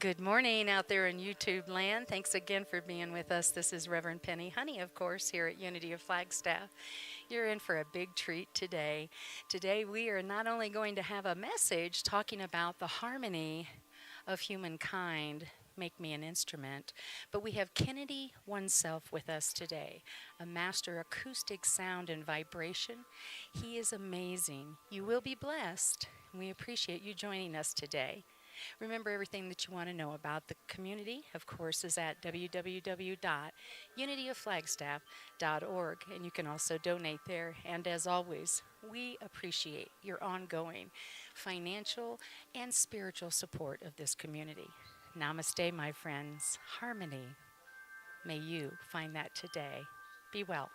Good morning out there in YouTube land. Thanks again for being with us. This is Reverend Penny Honey, of course, here at Unity of Flagstaff. You're in for a big treat today. Today we are not only going to have a message talking about the harmony of humankind, make me an instrument, but we have Kennedy Oneself with us today, a master acoustic sound and vibration. He is amazing. You will be blessed. We appreciate you joining us today. Remember, everything that you want to know about the community, of course, is at www.unityofflagstaff.org, and you can also donate there. And as always, we appreciate your ongoing financial and spiritual support of this community. Namaste, my friends. Harmony. May you find that today. Be well.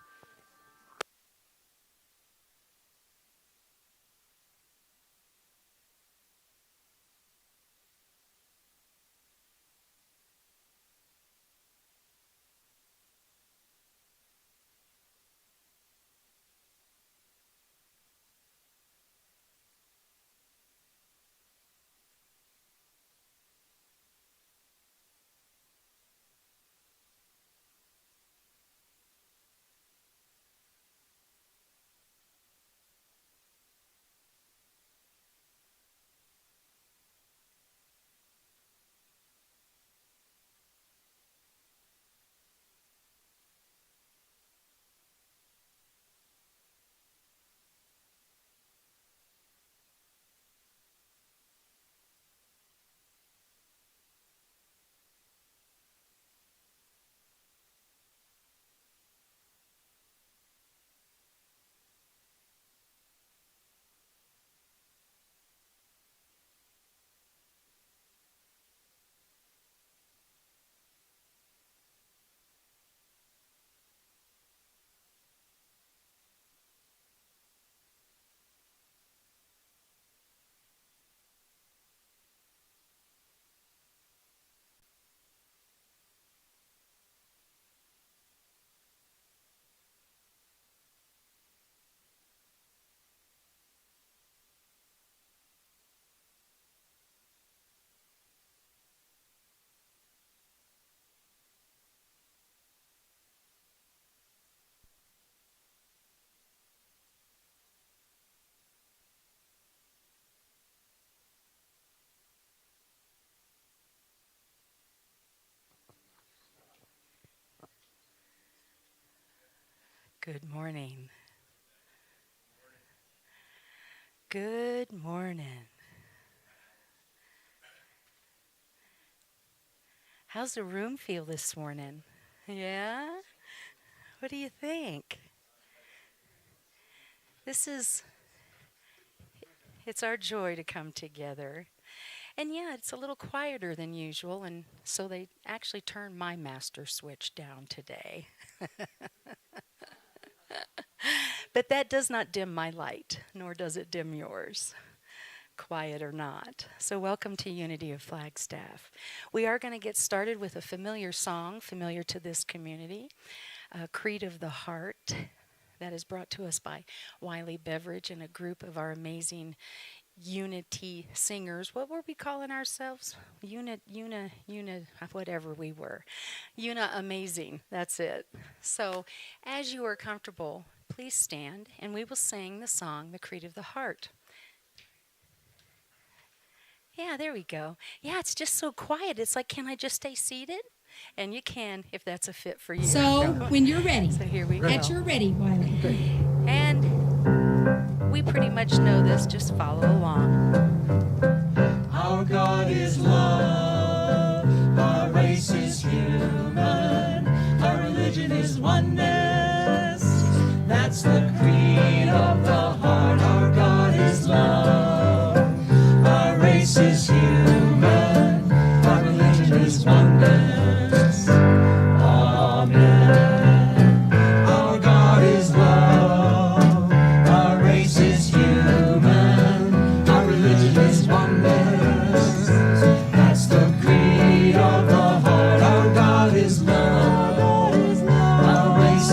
Good morning. Good morning. How's the room feel this morning? Yeah? What do you think? It's our joy to come together. And yeah, it's a little quieter than usual, and so they actually turned my master switch down today. But that does not dim my light, nor does it dim yours, quiet or not. So welcome to Unity of Flagstaff. We are going to get started with a familiar song, familiar to this community, Creed of the Heart, that is brought to us by Wiley Beveridge and a group of our amazing Unity singers. What were we calling ourselves? Whatever we were. Amazing, that's it. So as you are comfortable, please stand and we will sing the song, The Creed of the Heart. Yeah, there we go. Yeah, it's just so quiet. It's like, can I just stay seated? And you can, if that's a fit for you. So, when you're ready. So here we go. At your ready, Wiley. And we pretty much know this, just follow along. Our God is love, our race is human, our religion is oneness, that's the creed of the heart. Our God is love, our race is human, our religion is oneness. Amen. Our God is love, our race is human, our religion is oneness. That's the creed of the heart. Our God is love, our race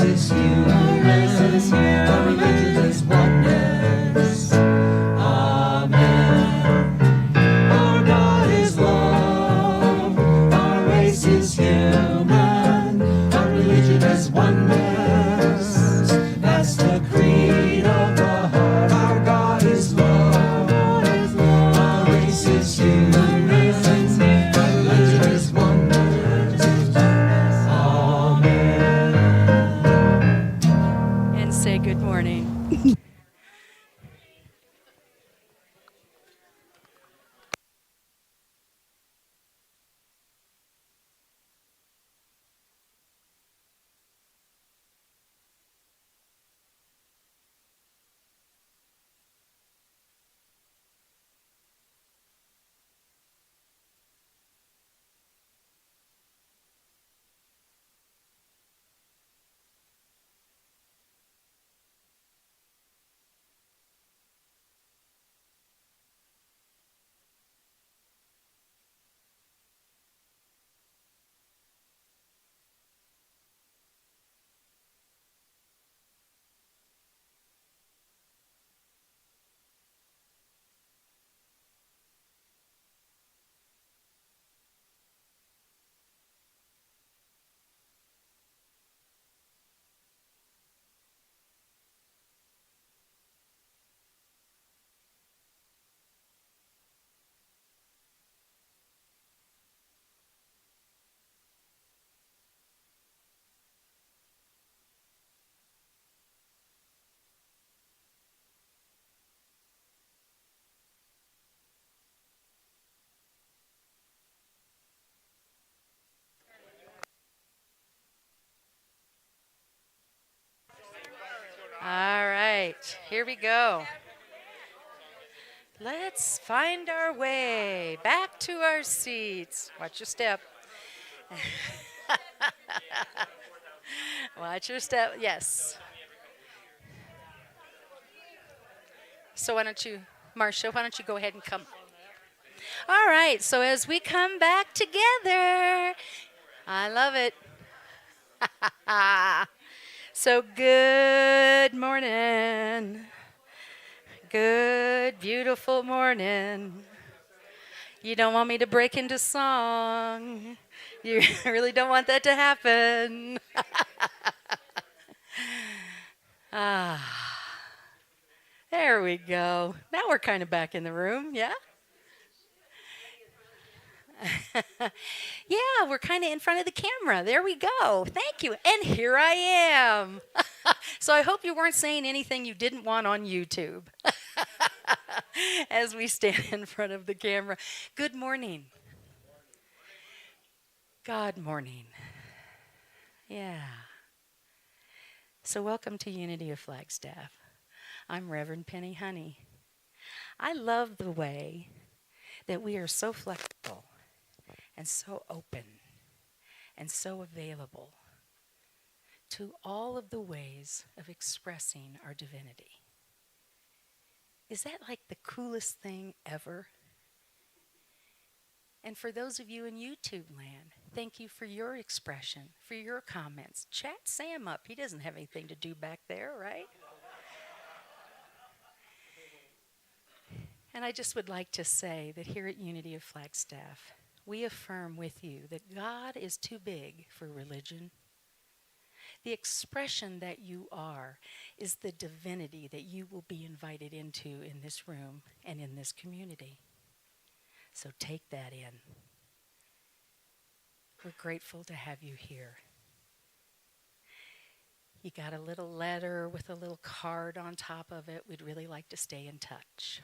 All right, here we go. Let's find our way back to our seats. Watch your step. Watch your step. Yes. So why don't you, Marcia, why don't you go ahead and come. All right, so as we come back together, I love it. So good morning. Good, beautiful morning. You don't want me to break into song. You really don't want that to happen. There we go. Now we're kind of back in the room, yeah? Yeah, we're kind of in front of the camera. There we go. Thank you. And here I am. So I hope you weren't saying anything you didn't want on YouTube as we stand in front of the camera. Good morning. God morning. Yeah. So welcome to Unity of Flagstaff. I'm Reverend Penny Honey. I love the way that we are so flexible and so open and so available to all of the ways of expressing our divinity. Is that like the coolest thing ever? And for those of you in YouTube land, thank you for your expression, for your comments. Chat Sam up. He doesn't have anything to do back there, right? And I just would like to say that here at Unity of Flagstaff, we affirm with you that God is too big for religion. The expression that you are is the divinity that you will be invited into in this room and in this community. So take that in. We're grateful to have you here. You got a little letter with a little card on top of it. We'd really like to stay in touch.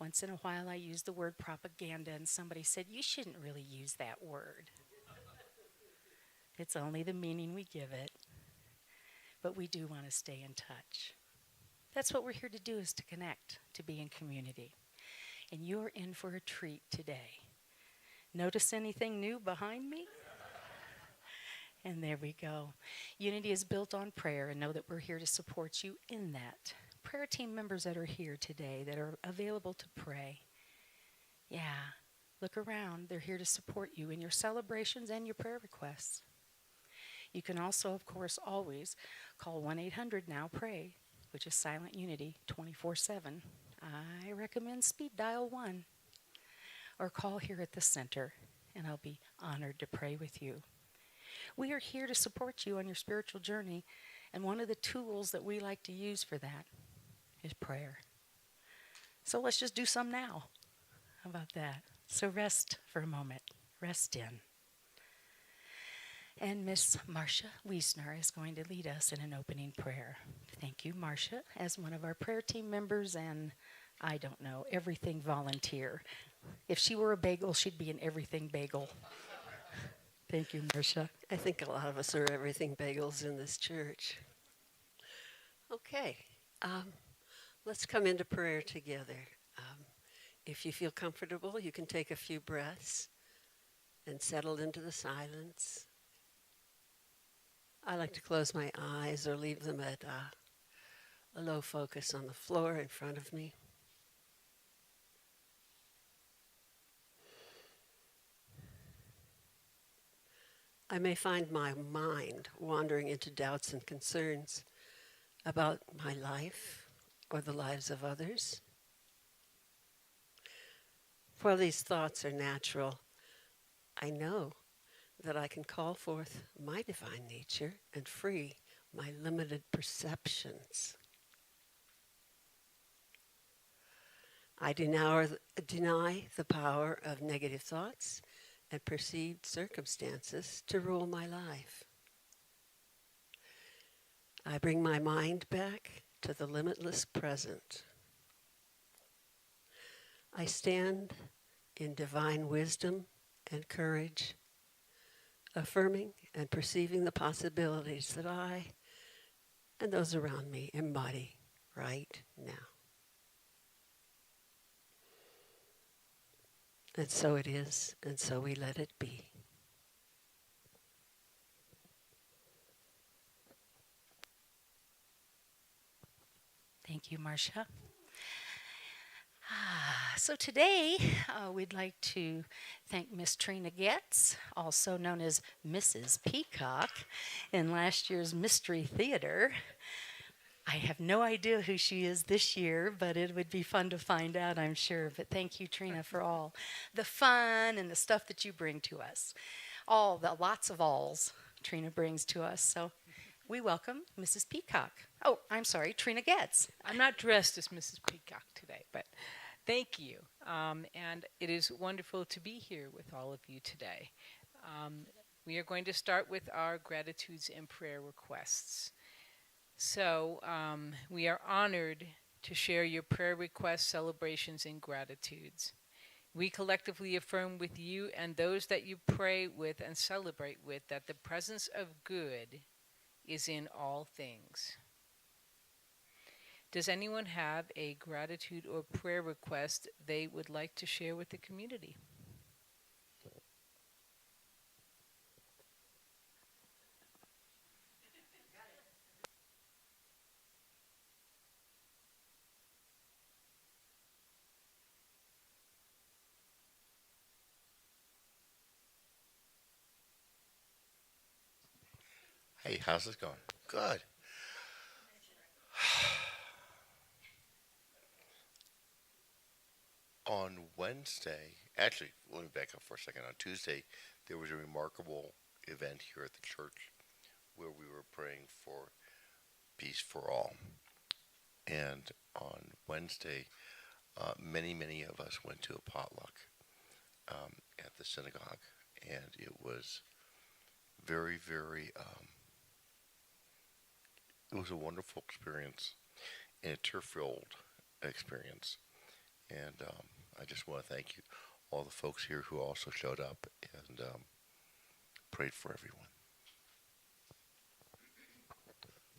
Once in a while I use the word propaganda and somebody said, you shouldn't really use that word. It's only the meaning we give it. But we do want to stay in touch. That's what we're here to do, is to connect, to be in community. And you're in for a treat today. Notice anything new behind me? And there we go. Unity is built on prayer, and know that we're here to support you in that. Prayer team members that are here today that are available to pray. Yeah, look around. They're here to support you in your celebrations and your prayer requests. You can also, of course, always call 1-800-NOW-PRAY, which is Silent Unity 24/7. I recommend speed dial 1. Or call here at the center, and I'll be honored to pray with you. We are here to support you on your spiritual journey, and one of the tools that we like to use for that is prayer. So let's just do some now. How about that? So rest for a moment. Rest in. And Miss Marcia Wiesner is going to lead us in an opening prayer. Thank you, Marcia, as one of our prayer team members and, I don't know, everything volunteer. If she were a bagel, she'd be an everything bagel. Thank you, Marcia. I think a lot of us are everything bagels in this church. Okay, let's come into prayer together. If you feel comfortable, you can take a few breaths and settle into the silence. I like to close my eyes or leave them at a low focus on the floor in front of me. I may find my mind wandering into doubts and concerns about my life or the lives of others. While these thoughts are natural, I know that I can call forth my divine nature and free my limited perceptions. I deny the power of negative thoughts and perceived circumstances to rule my life. I bring my mind back to the limitless present. I stand in divine wisdom and courage, affirming and perceiving the possibilities that I and those around me embody right now. And so it is, and so we let it be. Thank you, Marcia. So today, we'd like to thank Miss Trina Getz, also known as Mrs. Peacock, in last year's Mystery Theater. I have no idea who she is this year, but it would be fun to find out, I'm sure. But thank you, Trina, for all the fun and the stuff that you bring to us. All the lots of alls Trina brings to us. So we welcome Mrs. Peacock. Oh, I'm sorry, Trina Getz. I'm not dressed as Mrs. Peacock today, but thank you. And it is wonderful to be here with all of you today. We are going to start with our gratitudes and prayer requests. So we are honored to share your prayer requests, celebrations, and gratitudes. We collectively affirm with you and those that you pray with and celebrate with that the presence of good is in all things. Does anyone have a gratitude or prayer request they would like to share with the community? Hey, how's this going? Good. On Wednesday, actually, let me back up for a second. On Tuesday, there was a remarkable event here at the church where we were praying for peace for all. And on Wednesday, many of us went to a potluck at the synagogue, and it was very, it was a wonderful experience and a tear-filled experience. And I just want to thank you, all the folks here who also showed up and prayed for everyone.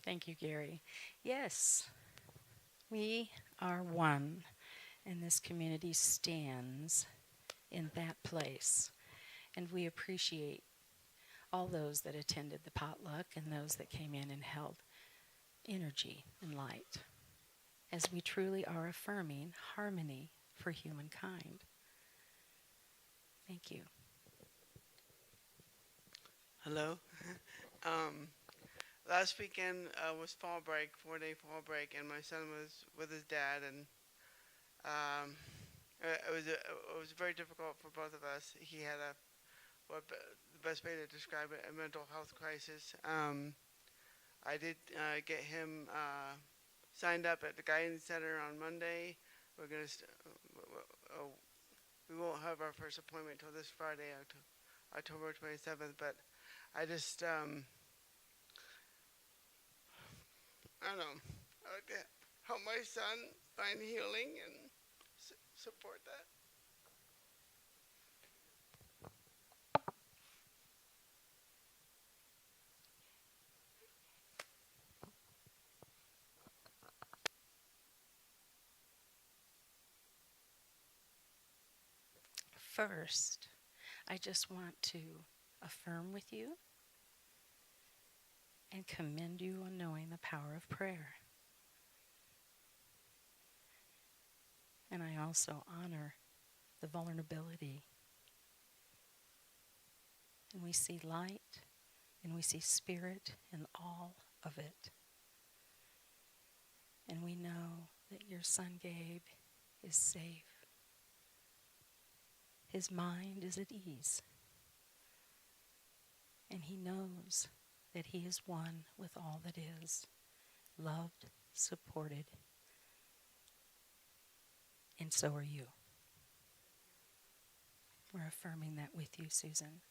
Thank you, Gary. Yes, we are one, and this community stands in that place. And we appreciate all those that attended the potluck and those that came in and held energy and light, as we truly are affirming harmony for humankind. Thank you. Hello. Last weekend was fall break, 4-day fall break, and my son was with his dad, and it was very difficult for both of us. He had the best way to describe it, a mental health crisis. I did get him signed up at the Guidance Center on Monday. We're going to we won't have our first appointment till this Friday, October 27th, but I just, I don't know. I like to help my son find healing and support that. First, I just want to affirm with you and commend you on knowing the power of prayer. And I also honor the vulnerability. And we see light and we see spirit in all of it. And we know that your son Gabe is safe. His mind is at ease. And he knows that he is one with all that is, loved, supported, and so are you. We're affirming that with you, Susan.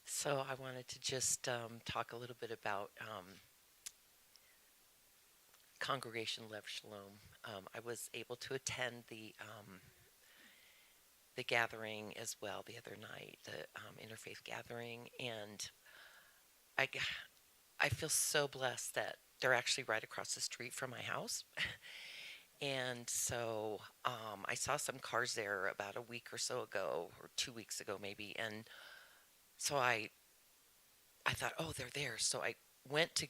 So I wanted to just talk a little bit about Congregation Lev Shalom. I was able to attend the gathering as well the other night, the interfaith gathering, and I feel so blessed that they're actually right across the street from my house. And so I saw some cars there about a week or so ago, or 2 weeks ago maybe, and so I thought, oh, they're there. So I went to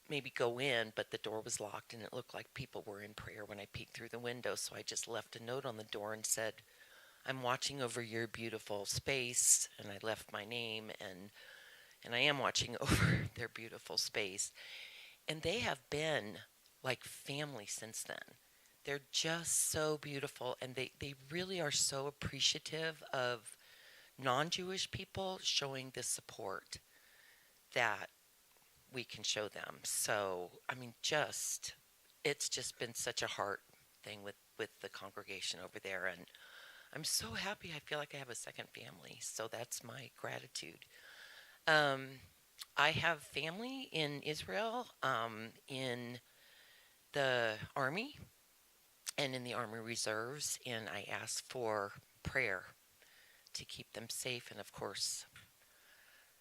maybe go in, but the door was locked and it looked like people were in prayer when I peeked through the window. So I just left a note on the door and said, I'm watching over your beautiful space. And I left my name, and I am watching over their beautiful space. And they have been like family since then. They're just so beautiful, and they really are so appreciative of non-Jewish people showing the support that we can show them. So, I mean, it's just been such a heart thing with the congregation over there, and I'm so happy. I feel like I have a second family, so that's my gratitude. I have family in Israel, in the Army, and in the Army Reserves, and I ask for prayer to keep them safe, and of course,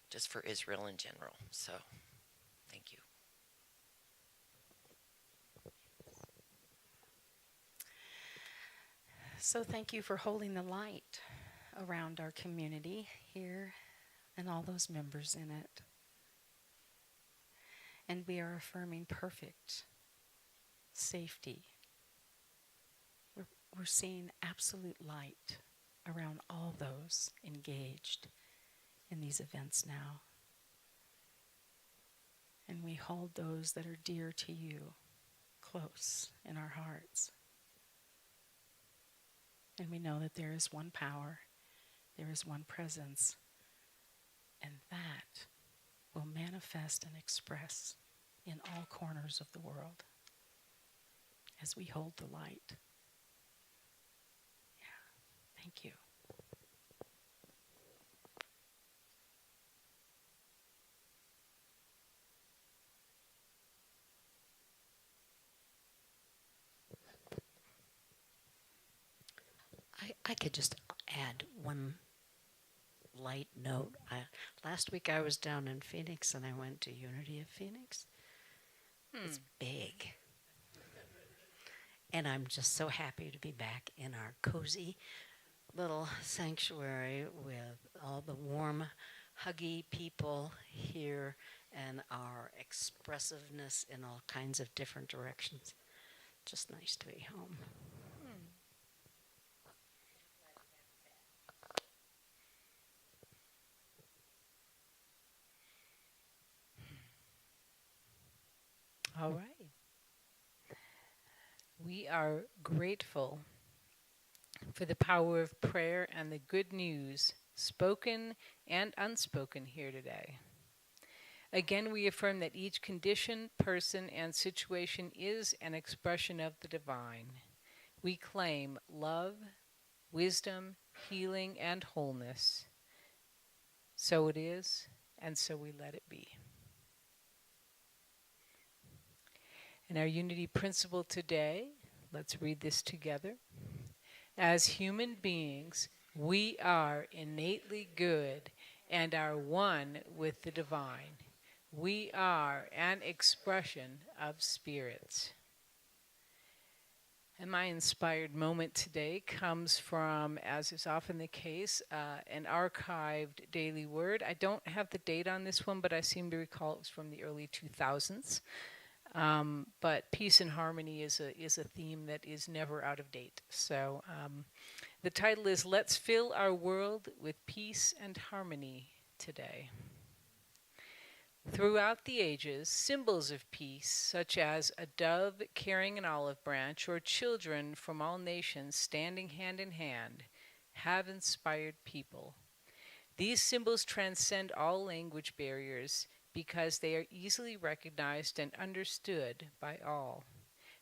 just for Israel in general. So, thank you. So thank you for holding the light around our community here and all those members in it. And we are affirming perfect safety. We're seeing absolute light around all those engaged in these events now. And we hold those that are dear to you close in our hearts. And we know that there is one power, there is one presence, and that will manifest and express in all corners of the world as we hold the light. Yeah, thank you. I could just add one light note. Last week I was down in Phoenix and I went to Unity of Phoenix. It's big. And I'm just so happy to be back in our cozy little sanctuary with all the warm, huggy people here and our expressiveness in all kinds of different directions. Just nice to be home. All right. We are grateful for the power of prayer and the good news spoken and unspoken, here today. Again, we affirm that each condition, person, and situation is an expression of the divine. We claim love, wisdom, healing, and wholeness. So it is, and so we let it be. And our unity principle today, let's read this together. As human beings, we are innately good and are one with the divine. We are an expression of spirits. And my inspired moment today comes from, as is often the case, an archived daily word. I don't have the date on this one, but I seem to recall it was from the early 2000s. But peace and harmony is a theme that is never out of date. So the title is "Let's Fill Our World with Peace and Harmony Today." Throughout the ages, symbols of peace, such as a dove carrying an olive branch or children from all nations standing hand in hand, have inspired people. These symbols transcend all language barriers because they are easily recognized and understood by all.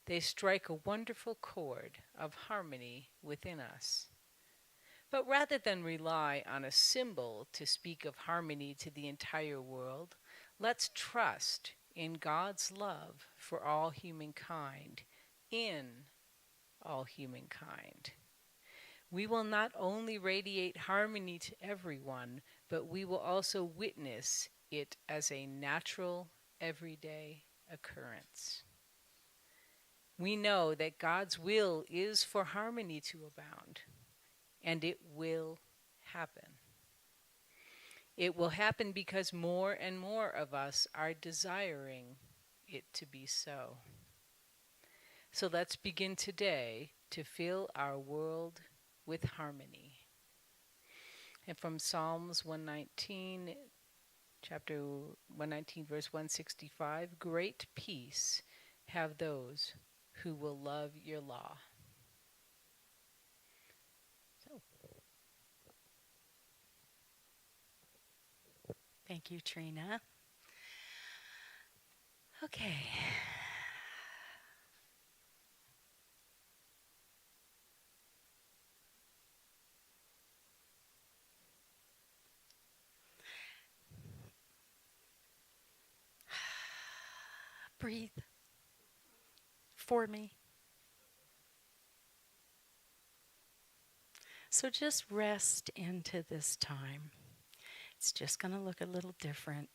They strike a wonderful chord of harmony within us. But rather than rely on a symbol to speak of harmony to the entire world, let's trust in God's love for all humankind, in all humankind. We will not only radiate harmony to everyone, but we will also witness it as a natural, everyday occurrence. We know that God's will is for harmony to abound, and it will happen. It will happen because more and more of us are desiring it to be so. So let's begin today to fill our world with harmony. And from Psalms 119, chapter 119, verse 165, great peace have those who will love your law. Thank you, Trina. Okay. Breathe for me. So just rest into this time. It's just going to look a little different.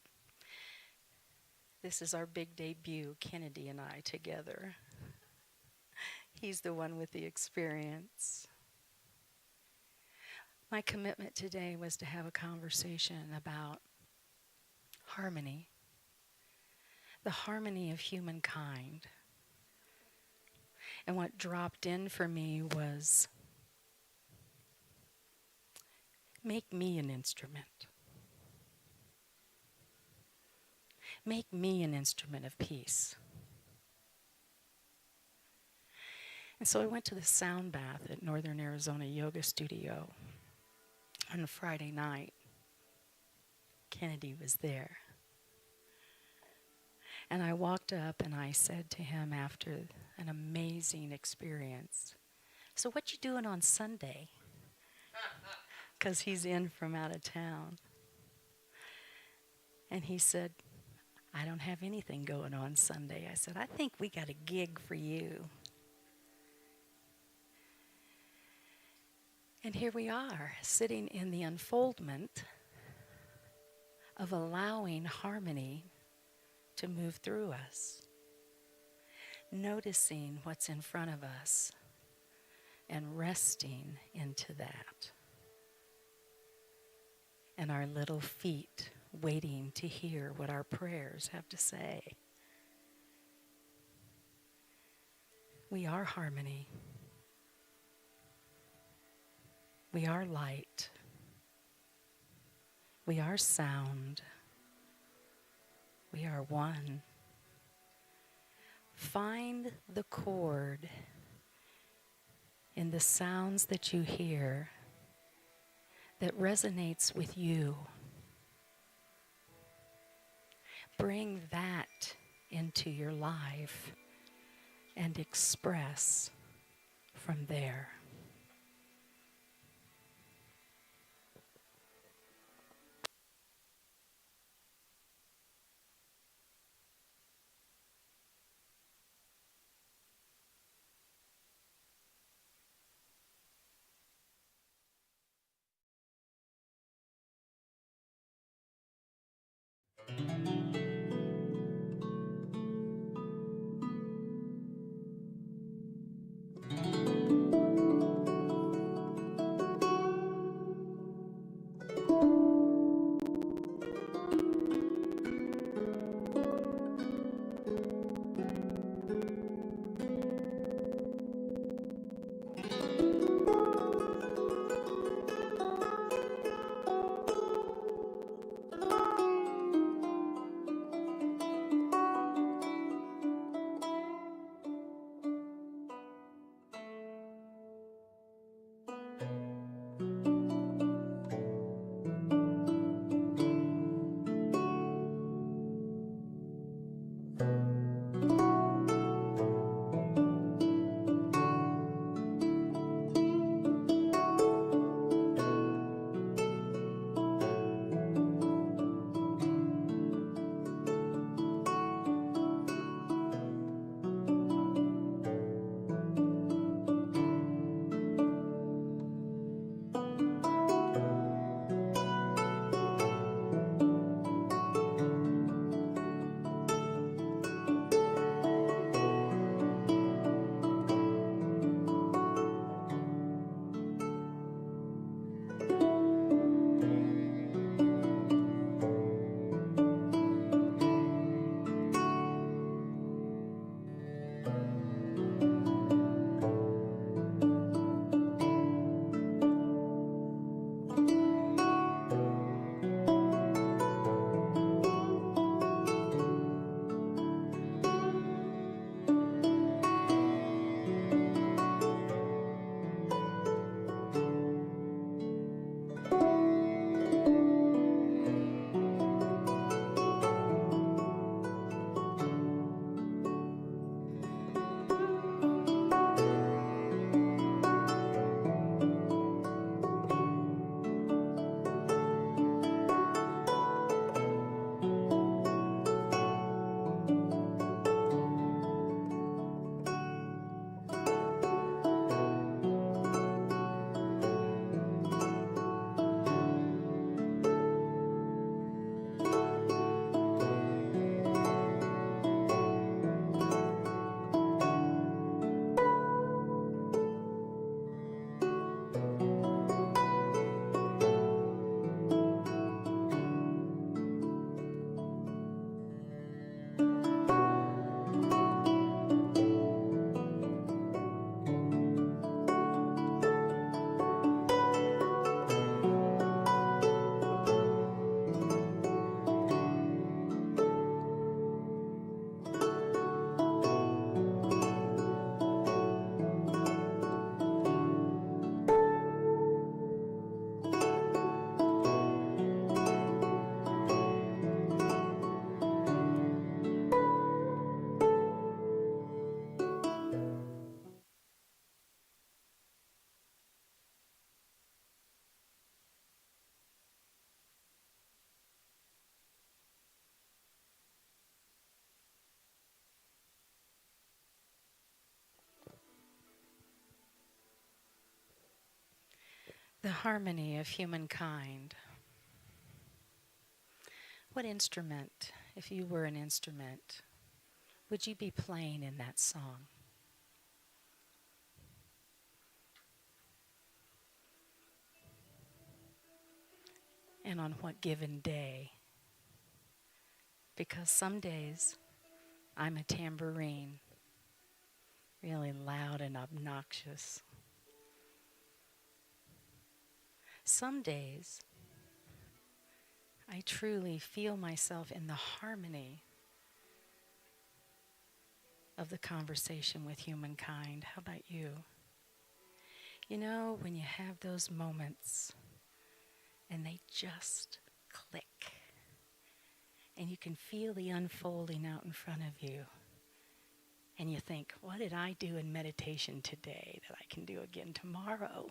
This is our big debut, Kennedy and I together. He's the one with the experience. My commitment today was to have a conversation about harmony, the harmony of humankind. And what dropped in for me was, make me an instrument. Make me an instrument of peace. And so I went to the sound bath at Northern Arizona Yoga Studio on Friday night. Kennedy was there. And I walked up and I said to him after an amazing experience, "So what you doing on Sunday?" Because he's in from out of town. And he said, "I don't have anything going on Sunday." I said, "I think we got a gig for you." And here we are, sitting in the unfoldment of allowing harmony to move through us, noticing what's in front of us and resting into that. And our little feet waiting to hear what our prayers have to say. We are harmony. We are light. We are sound. We are one. Find the chord in the sounds that you hear that resonates with you. Bring that into your life and express from there. The harmony of humankind. What instrument, if you were an instrument, would you be playing in that song? And on what given day? Because some days I'm a tambourine, really loud and obnoxious. Some days I truly feel myself in the harmony of the conversation with humankind. How about you? You know, when you have those moments and they just click. And you can feel the unfolding out in front of you. And you think, what did I do in meditation today that I can do again tomorrow?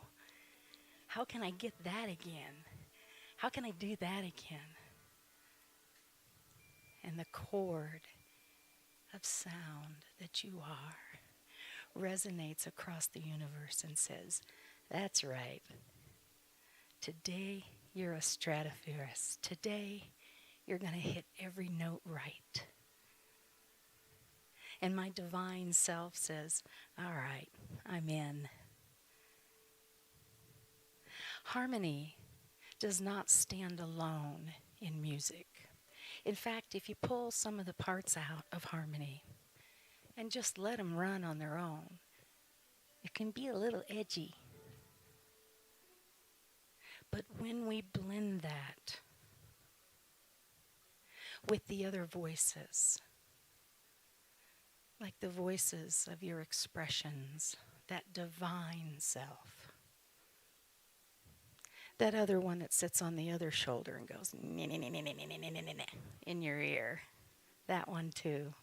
How can I get that again? How can I do that again? And the chord of sound that you are resonates across the universe and says, that's right. Today you're a Stratophorus. Today you're going to hit every note right. And my divine self says, all right, I'm in. Harmony does not stand alone in music. In fact, if you pull some of the parts out of harmony and just let them run on their own, it can be a little edgy. But when we blend that with the other voices, like the voices of your expressions, that divine self, that other one that sits on the other shoulder and goes in your ear, that one too,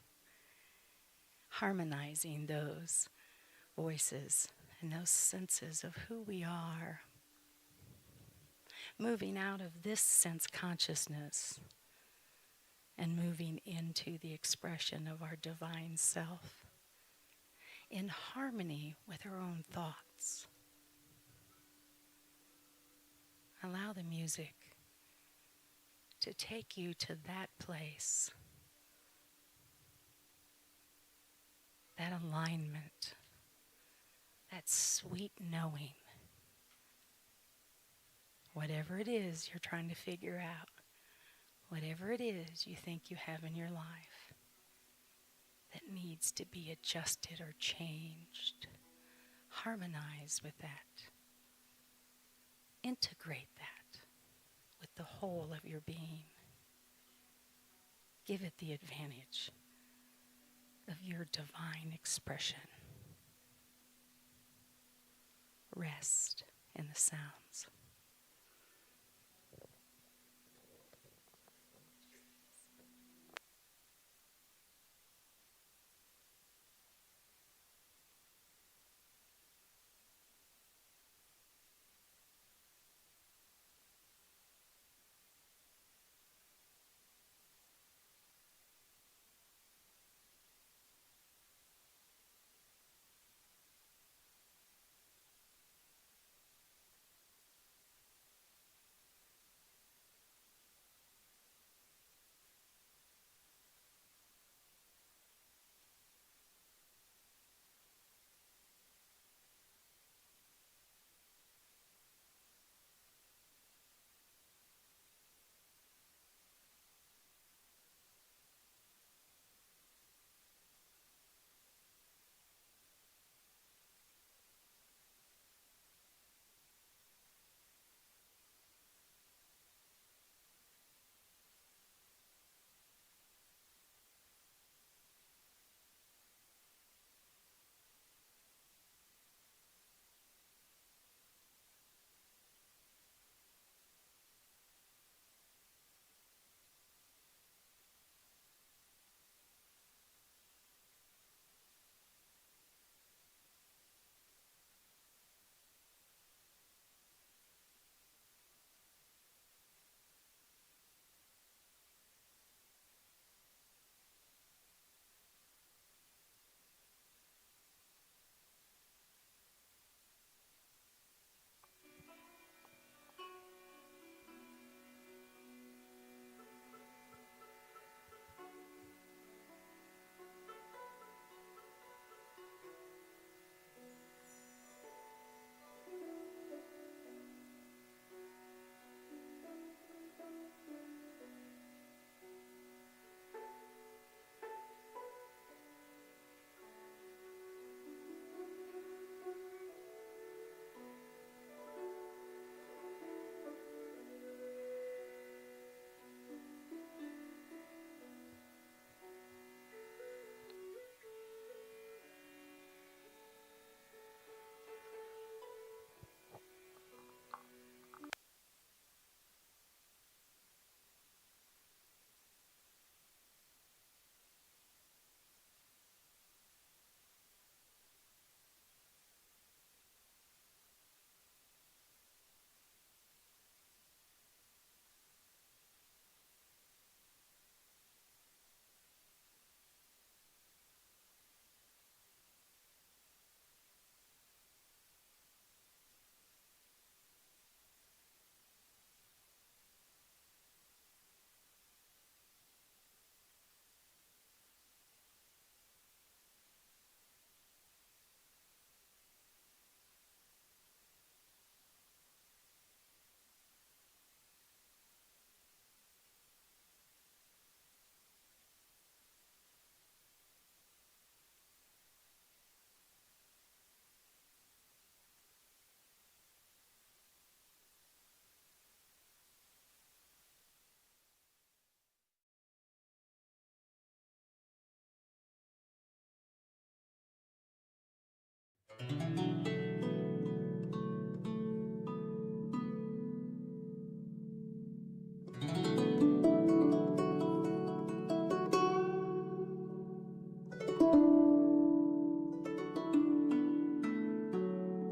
harmonizing those voices and those senses of who we are, moving out of this sense consciousness and moving into the expression of our divine self in harmony with our own thoughts. Allow the music to take you to that place, that alignment, that sweet knowing. Whatever it is you're trying to figure out, whatever it is you think you have in your life that needs to be adjusted or changed, harmonize with that. Integrate that with the whole of your being. Give it the advantage of your divine expression. Rest in the sounds.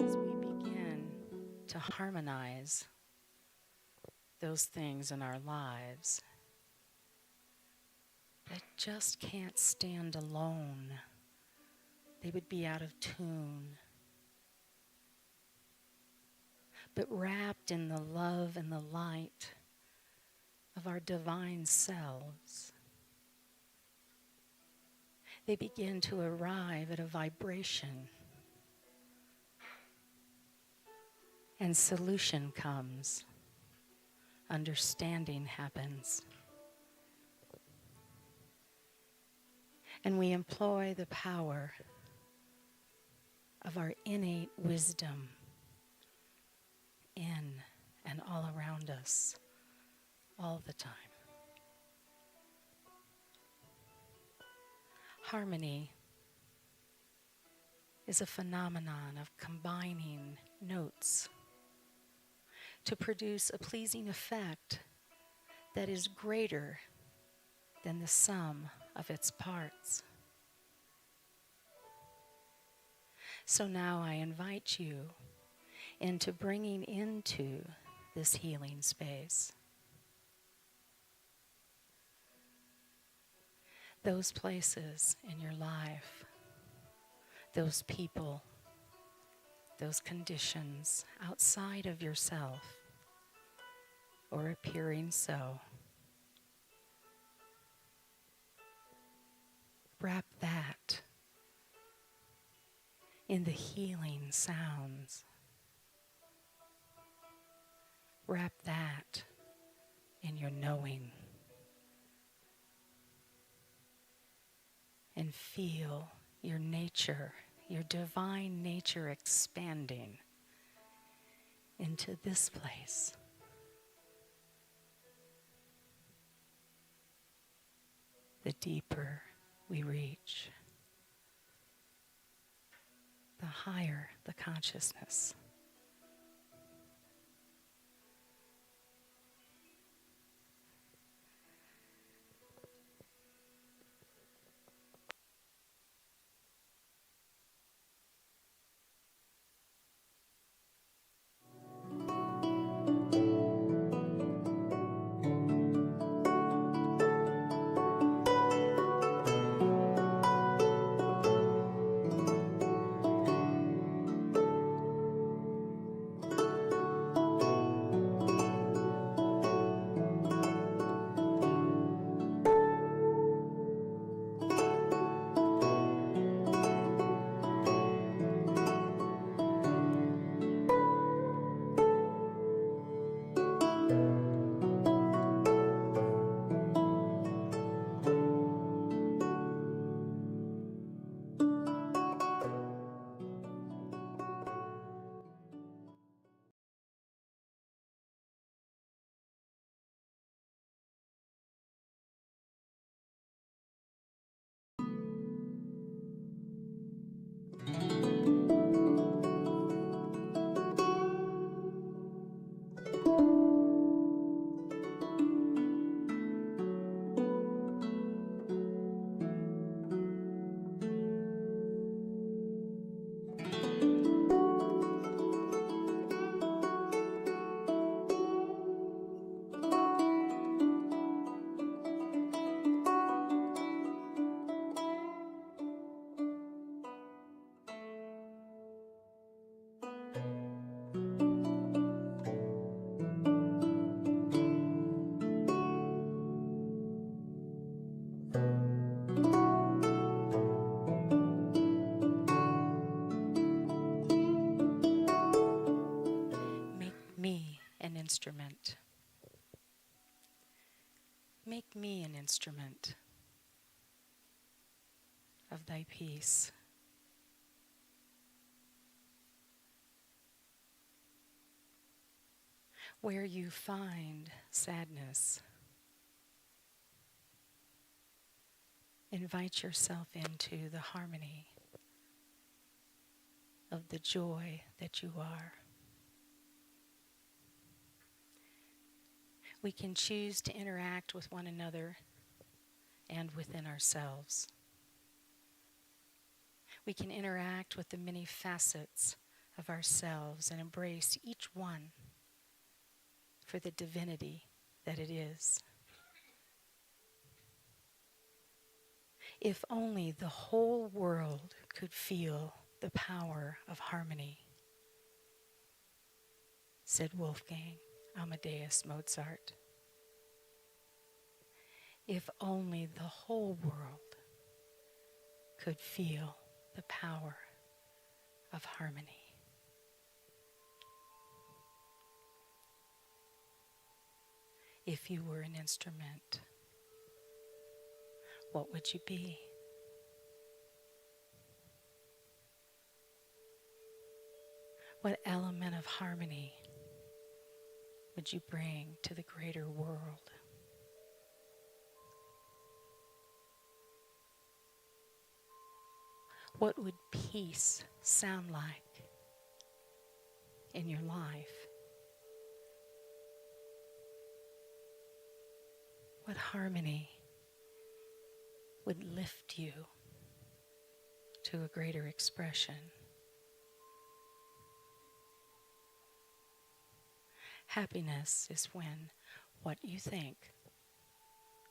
As we begin to harmonize those things in our lives that just can't stand alone, they would be out of tune. But wrapped in the love and the light of our divine selves, they begin to arrive at a vibration, and solution comes, understanding happens. And we employ the power of our innate wisdom in and all around us all the time. Harmony is a phenomenon of combining notes to produce a pleasing effect that is greater than the sum of its parts. So now I invite you into bringing into this healing space those places in your life, those people, those conditions outside of yourself or appearing so. Wrap that in the healing sounds. Wrap that in your knowing. And feel your nature, your divine nature expanding into this place. The deeper we reach, the higher the consciousness. Instrument. Make me an instrument of thy peace. Where you find sadness, invite yourself into the harmony of the joy that you are. We can choose to interact with one another and within ourselves. We can interact with the many facets of ourselves and embrace each one for the divinity that it is. If only the whole world could feel the power of harmony, said Wolfgang Amadeus Mozart. If only the whole world could feel the power of harmony. If you were an instrument, what would you be? What element of harmony would you bring to the greater world? What would peace sound like in your life? What harmony would lift you to a greater expression? Happiness is when what you think,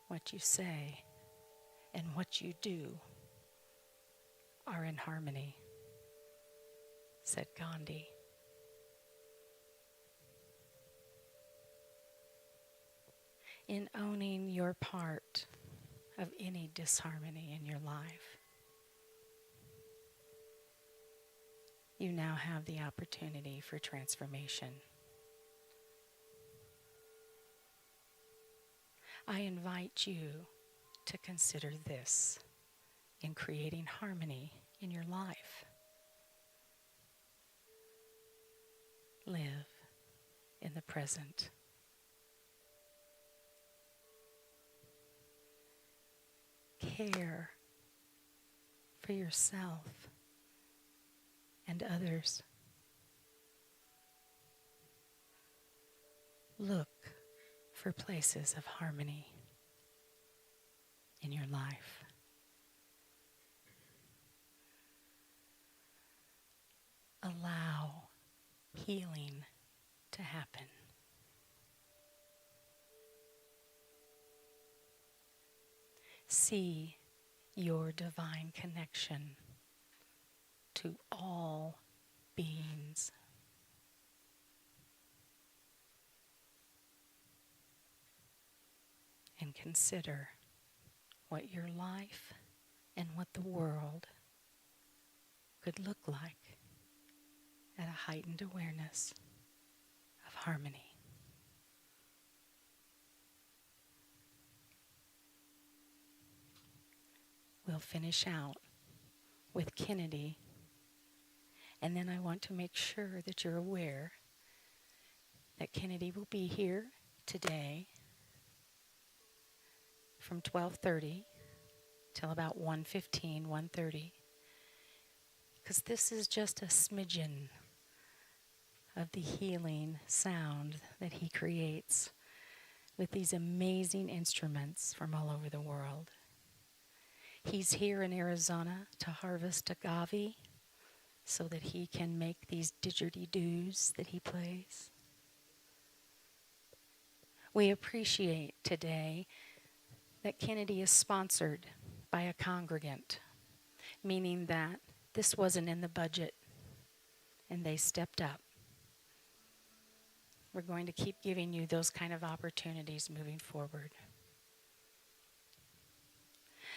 what you say, and what you do are in harmony, said Gandhi. In owning your part of any disharmony in your life, you now have the opportunity for transformation. I invite you to consider this in creating harmony in your life. Live in the present. Care for yourself and others. Look for places of harmony in your life. Allow healing to happen. See your divine connection to all beings. And consider what your life and what the world could look like at a heightened awareness of harmony. We'll finish out with Kennedy, and then I want to make sure that you're aware that Kennedy will be here today from 12:30 till about 1:15, 1:30, because this is just a smidgen of the healing sound that he creates with these amazing instruments from all over the world. He's here in Arizona to harvest agave so that he can make these didgeridoos that he plays. We appreciate today that Kennedy is sponsored by a congregant, meaning that this wasn't in the budget and they stepped up. We're going to keep giving you those kind of opportunities moving forward.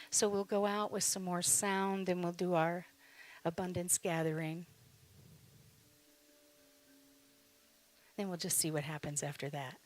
So we'll go out with some more sound and we'll do our abundance gathering. Then we'll just see what happens after that.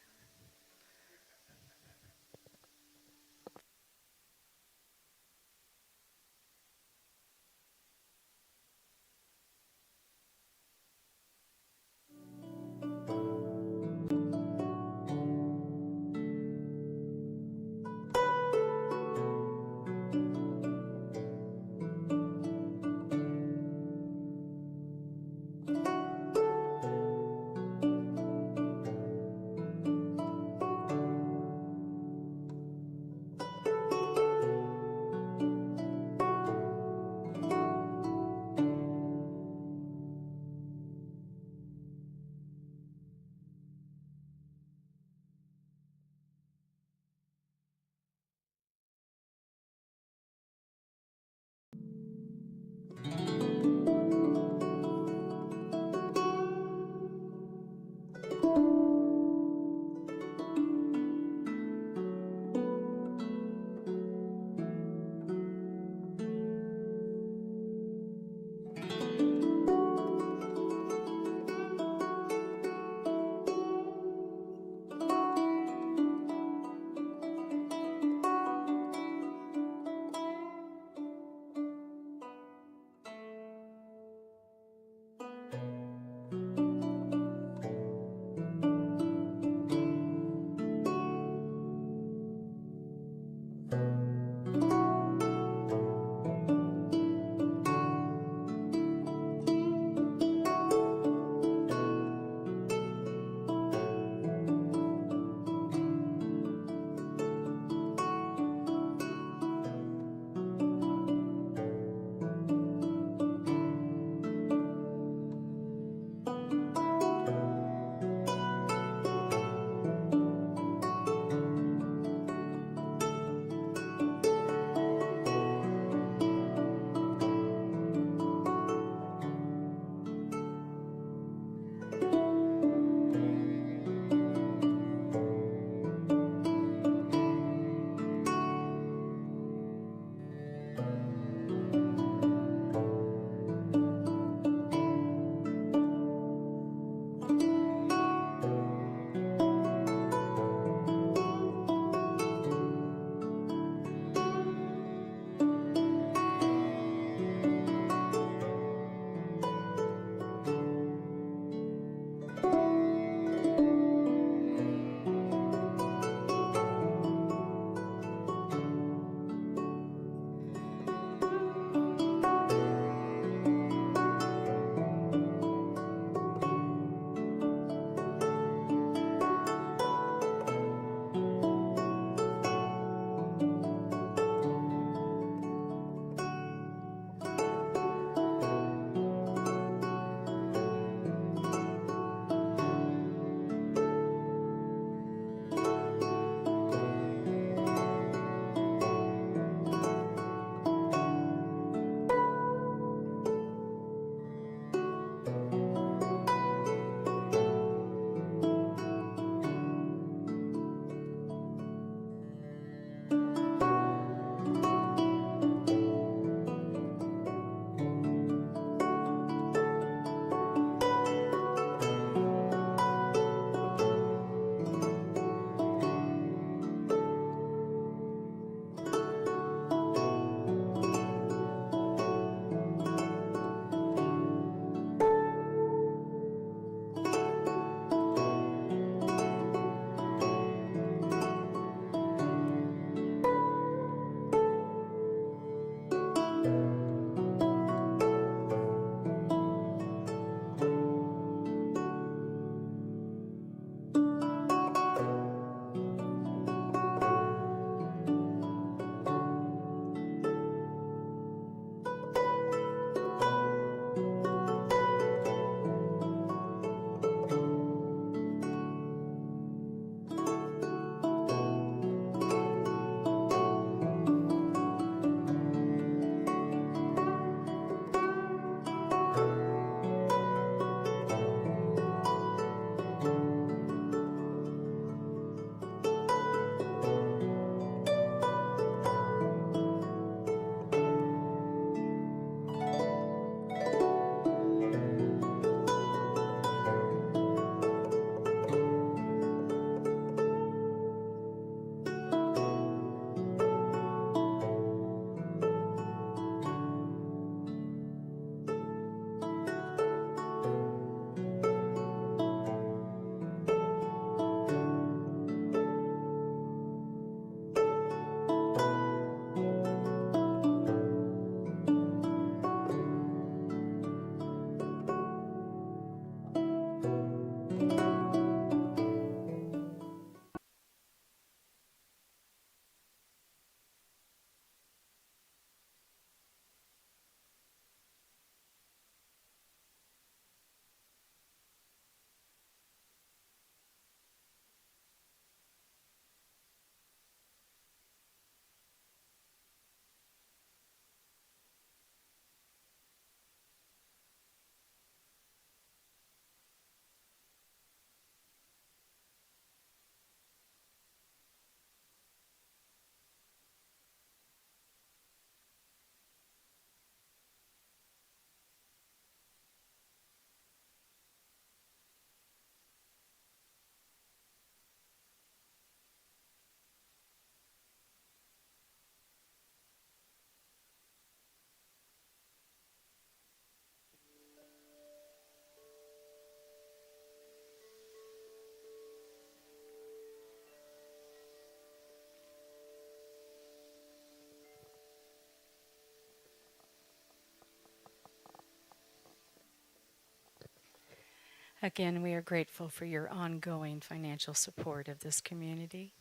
Again, we are grateful for your ongoing financial support of this community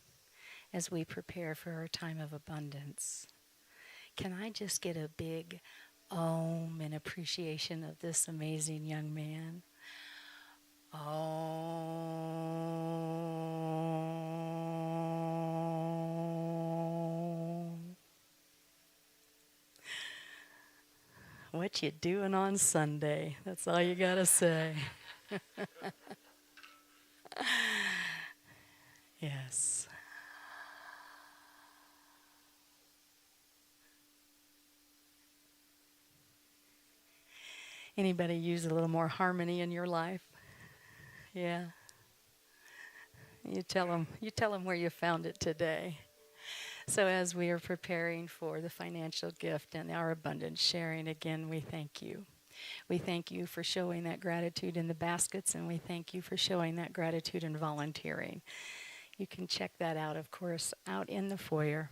as we prepare for our time of abundance. Can I just get a big Om in appreciation of this amazing young man? Om. What you doing on Sunday? That's all you gotta say. Yes. Anybody use a little more harmony in your life? Yeah. You tell them where you found it today. So as we are preparing for the financial gift and our abundant sharing, again, we thank you. We thank you for showing that gratitude in the baskets, and we thank you for showing that gratitude in volunteering. You can check that out, of course, out in the foyer.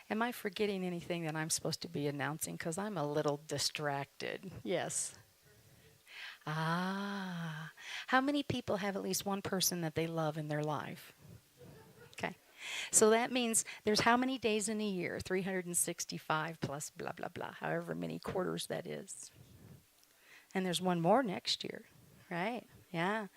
Am I forgetting anything that I'm supposed to be announcing? Because I'm a little distracted. Yes. Ah. How many people have at least one person that they love in their life? Okay. So that means there's how many days in a year? 365 plus blah, blah, blah, however many quarters that is. And there's one more next year, right? Yeah.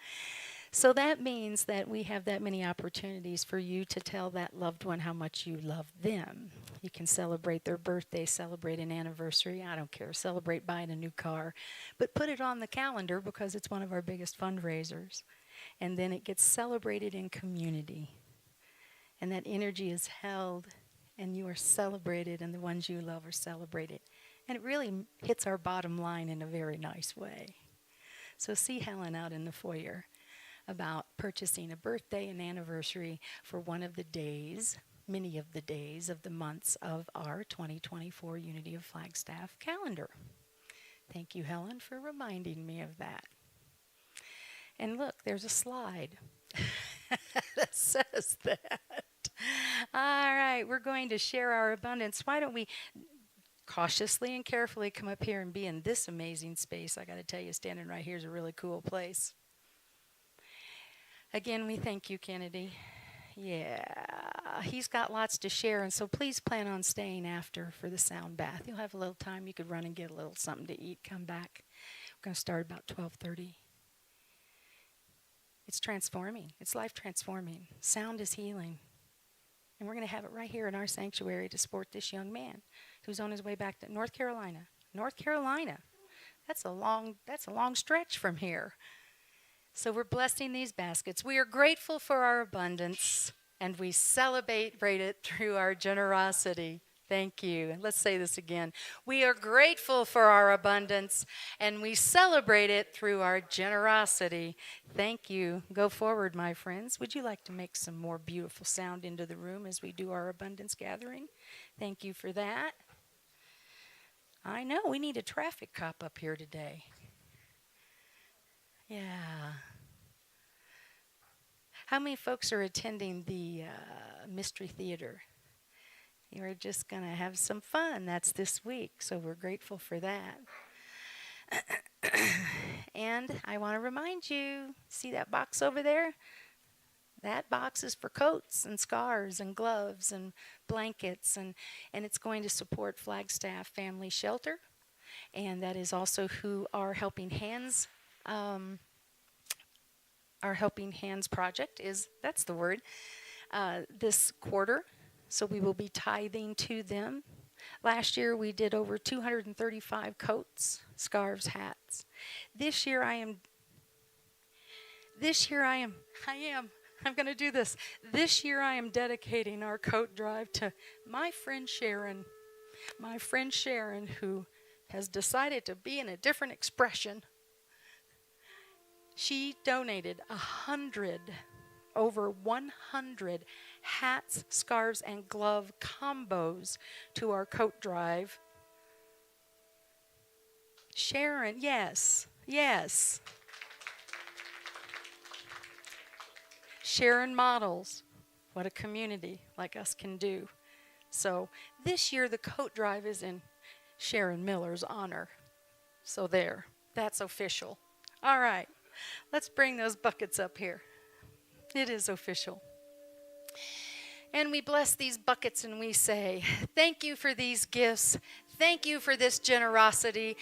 So that means that we have that many opportunities for you to tell that loved one how much you love them. You can celebrate their birthday, celebrate an anniversary, I don't care, celebrate buying a new car, but put it on the calendar because it's one of our biggest fundraisers. And then it gets celebrated in community. And that energy is held, and you are celebrated, and the ones you love are celebrated. And it really hits our bottom line in a very nice way. So see Helen out in the foyer about purchasing a birthday and anniversary for one of the days, many of the days of the months of our 2024 Unity of Flagstaff calendar. Thank you, Helen, for reminding me of that. And look, there's a slide that says that. All right, we're going to share our abundance. Why don't we cautiously and carefully come up here and be in this amazing space? I got to tell you, standing right here is a really cool place. Again, we thank you, Kennedy. Yeah, he's got lots to share, and so please plan on staying after for the sound bath. You'll have a little time. You could run and get a little something to eat, come back. We're going to start about 12:30. It's transforming. It's life transforming. Sound is healing. And we're going to have it right here in our sanctuary to support this young man who's on his way back to North Carolina. North Carolina. That's a long stretch from here. So we're blessing these baskets. We are grateful for our abundance, and we celebrate it through our generosity. Thank you. Let's say this again. We are grateful for our abundance, and we celebrate it through our generosity. Thank you. Go forward, my friends. Would you like to make some more beautiful sound into the room as we do our abundance gathering? Thank you for that. I know, we need a traffic cop up here today. Yeah. How many folks are attending the Mystery Theater? You're just going to have some fun. That's this week, so we're grateful for that. And I want to remind you, see that box over there? That box is for coats and scarves and gloves and blankets, and it's going to support Flagstaff Family Shelter. And that is also who our Helping Hands project is, that's the word, this quarter. So we will be tithing to them. Last year we did over 235 coats, scarves, hats. This year I'm going to do this. This year I am dedicating our coat drive to my friend Sharon. My friend Sharon, who has decided to be in a different expression. She donated over 100 hats, scarves, and glove combos to our coat drive. Sharon, yes. Sharon models what a community like us can do. So this year the coat drive is in Sharon Miller's honor. So there, that's official. All right. Let's bring those buckets up here. It is official. And we bless these buckets and we say, thank you for these gifts. Thank you for this generosity.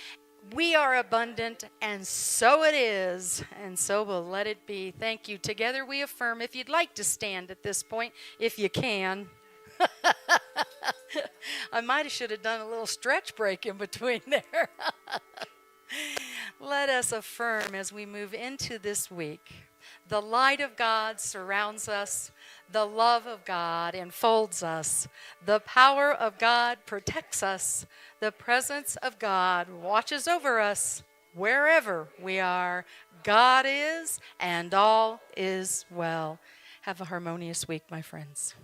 We are abundant, and so it is, and so will let it be. Thank you. Together we affirm. If you'd like to stand at this point, if you can. I might have should have done a little stretch break in between there. Let us affirm as we move into this week. The light of God surrounds us. The love of God enfolds us. The power of God protects us. The presence of God watches over us wherever we are. God is, and all is well. Have a harmonious week, my friends.